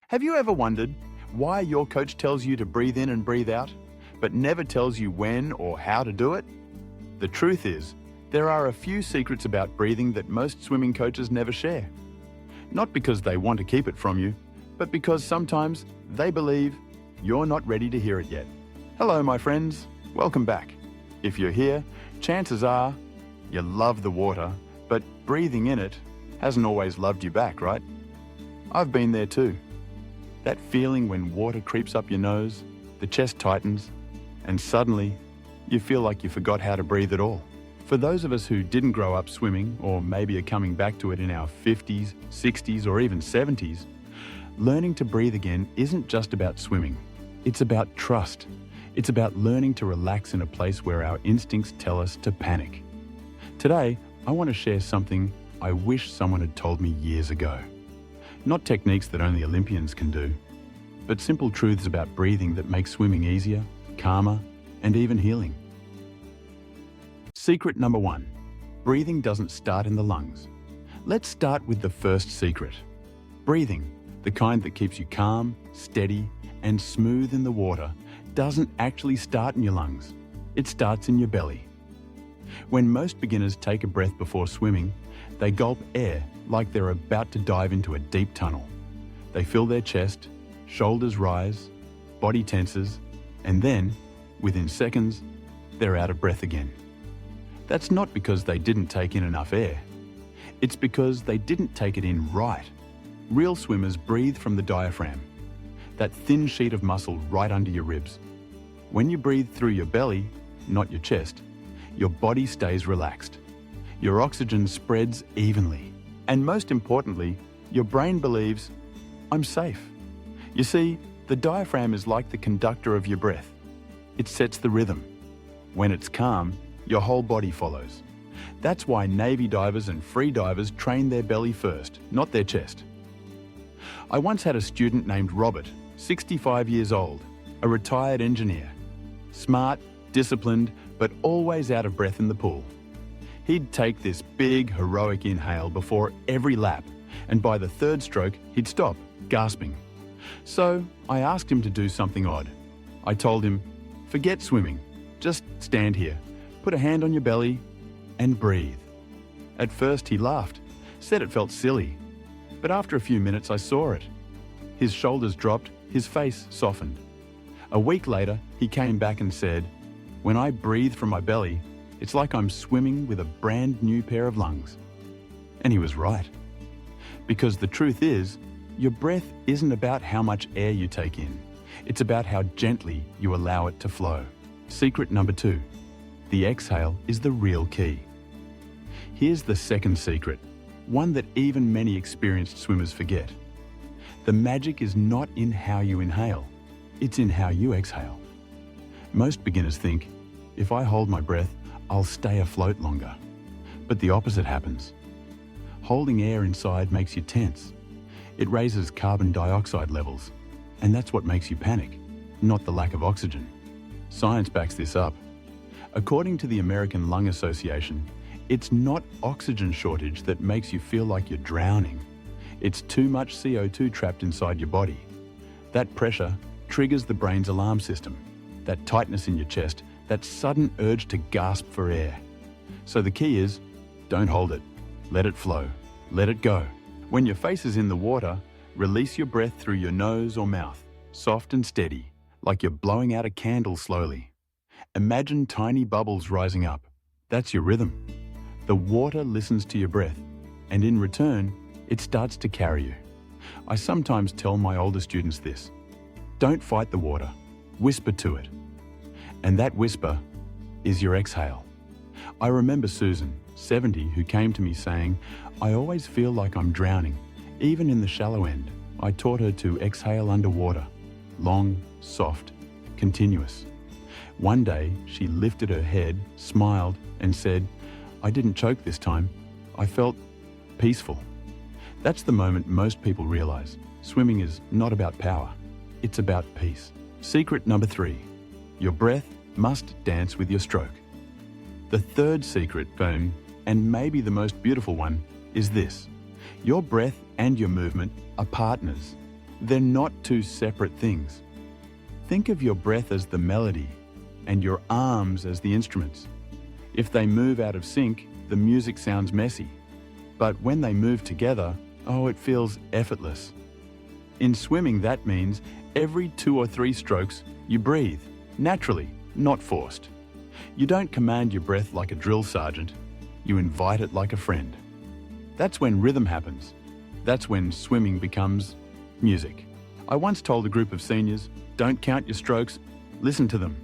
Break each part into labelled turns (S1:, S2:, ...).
S1: Have you ever wondered why your coach tells you to breathe in and breathe out, but never tells you when or how to do it? The truth is, there are a few secrets about breathing that most swimming coaches never share. Not because they want to keep it from you, but because sometimes they believe you're not ready to hear it yet. Hello, my friends. Welcome back. If you're here, chances are you love the water, but breathing in it hasn't always loved you back, right? I've been there too. That feeling when water creeps up your nose, the chest tightens, and suddenly you feel like you forgot how to breathe at all. For those of us who didn't grow up swimming, or maybe are coming back to it in our 50s, 60s, or even 70s, learning to breathe again isn't just about swimming. It's about trust. It's about learning to relax in a place where our instincts tell us to panic. Today, I want to share something I wish someone had told me years ago. Not techniques that only Olympians can do, but simple truths about breathing that make swimming easier, calmer, and even healing. Secret number 1. Breathing doesn't start in the lungs. Let's start with the first secret. Breathing, the kind that keeps you calm, steady, and smooth in the water, doesn't actually start in your lungs. It starts in your belly. When most beginners take a breath before swimming, they gulp air like they're about to dive into a deep tunnel. They fill their chest, shoulders rise, body tenses, and then, within seconds, they're out of breath again. That's not because they didn't take in enough air. It's because they didn't take it in right. Real swimmers breathe from the diaphragm, that thin sheet of muscle right under your ribs. When you breathe through your belly, not your chest, your body stays relaxed. Your oxygen spreads evenly. And most importantly, your brain believes, I'm safe. You see, the diaphragm is like the conductor of your breath. It sets the rhythm. When it's calm, your whole body follows. That's why Navy divers and free divers train their belly first, not their chest. I once had a student named Robert, 65 years old, a retired engineer. Smart, disciplined, but always out of breath in the pool. He'd take this big, heroic inhale before every lap, and by the third stroke, he'd stop, gasping. So I asked him to do something odd. I told him, forget swimming, just stand here, put a hand on your belly, and breathe. At first he laughed, said it felt silly, but after a few minutes I saw it. His shoulders dropped, his face softened. A week later, he came back and said, when I breathe from my belly, it's like I'm swimming with a brand new pair of lungs. And he was right. Because the truth is, your breath isn't about how much air you take in. It's about how gently you allow it to flow. Secret number 2. The exhale is the real key. Here's the second secret, one that even many experienced swimmers forget. The magic is not in how you inhale, it's in how you exhale. Most beginners think, if I hold my breath, I'll stay afloat longer. But the opposite happens. Holding air inside makes you tense. It raises carbon dioxide levels, and that's what makes you panic, not the lack of oxygen. Science backs this up. According to the American Lung Association, it's not oxygen shortage that makes you feel like you're drowning. It's too much CO2 trapped inside your body. That pressure triggers the brain's alarm system, that tightness in your chest, that sudden urge to gasp for air. So the key is, don't hold it. Let it flow. Let it go. When your face is in the water, release your breath through your nose or mouth, soft and steady, like you're blowing out a candle slowly. Imagine tiny bubbles rising up. That's your rhythm. The water listens to your breath, and in return, it starts to carry you. I sometimes tell my older students this. Don't fight the water. Whisper to it. And that whisper is your exhale. I remember Susan, 70, who came to me saying, I always feel like I'm drowning, even in the shallow end. I taught her to exhale underwater, long, soft, continuous. One day, she lifted her head, smiled, and said, I didn't choke this time. I felt peaceful. That's the moment most people realize. Swimming is not about power. It's about peace. Secret number 3. Your breath must dance with your stroke. The third secret, boom, and maybe the most beautiful one, is this. Your breath and your movement are partners. They're not two separate things. Think of your breath as the melody and your arms as the instruments. If they move out of sync, the music sounds messy. But when they move together, oh, it feels effortless. In swimming, that means every 2 or 3 strokes, you breathe, naturally, not forced. You don't command your breath like a drill sergeant. You invite it like a friend. That's when rhythm happens. That's when swimming becomes music. I once told a group of seniors, don't count your strokes, listen to them.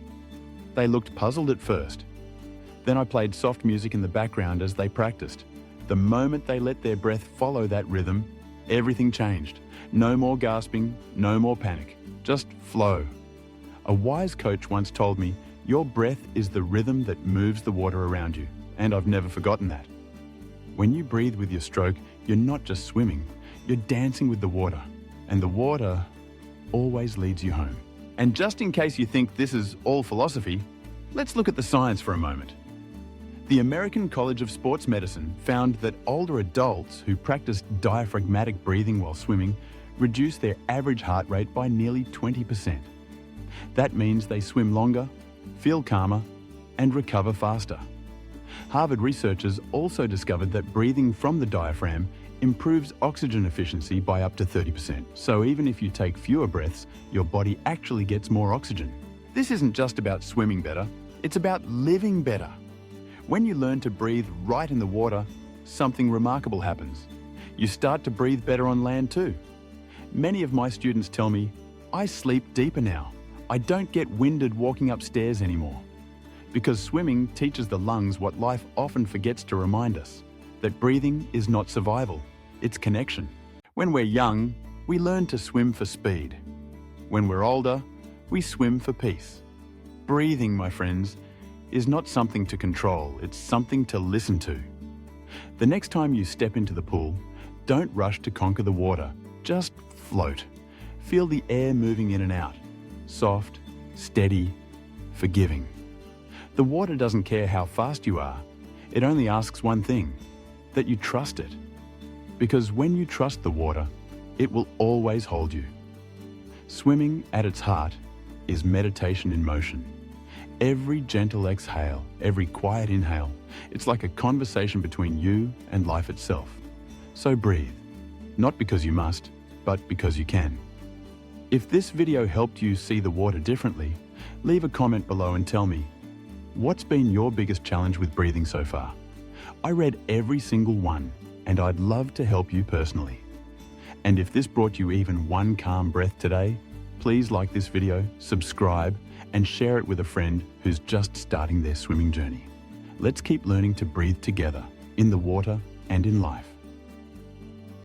S1: They looked puzzled at first. Then I played soft music in the background as they practiced. The moment they let their breath follow that rhythm, everything changed. No more gasping, no more panic, just flow. A wise coach once told me, your breath is the rhythm that moves the water around you, and I've never forgotten that. When you breathe with your stroke, you're not just swimming, you're dancing with the water, and the water always leads you home. And just in case you think this is all philosophy, let's look at the science for a moment. The American College of Sports Medicine found that older adults who practiced diaphragmatic breathing while swimming reduced their average heart rate by nearly 20%. That means they swim longer, feel calmer, and recover faster. Harvard researchers also discovered that breathing from the diaphragm improves oxygen efficiency by up to 30%. So even if you take fewer breaths, your body actually gets more oxygen. This isn't just about swimming better, it's about living better. When you learn to breathe right in the water, something remarkable happens. You start to breathe better on land too. Many of my students tell me, I sleep deeper now. I don't get winded walking upstairs anymore. Because swimming teaches the lungs what life often forgets to remind us, that breathing is not survival, it's connection. When we're young, we learn to swim for speed. When we're older, we swim for peace. Breathing, my friends, is not something to control, it's something to listen to. The next time you step into the pool, don't rush to conquer the water, just float. Feel the air moving in and out, soft, steady, forgiving. The water doesn't care how fast you are, it only asks one thing, that you trust it. Because when you trust the water, it will always hold you. Swimming at its heart is meditation in motion. Every gentle exhale, every quiet inhale, it's like a conversation between you and life itself. So breathe, not because you must, but because you can. If this video helped you see the water differently, leave a comment below and tell me, what's been your biggest challenge with breathing so far? I read every single one, and I'd love to help you personally. And if this brought you even one calm breath today, please like this video, subscribe, and share it with a friend who's just starting their swimming journey. Let's keep learning to breathe together, in the water and in life.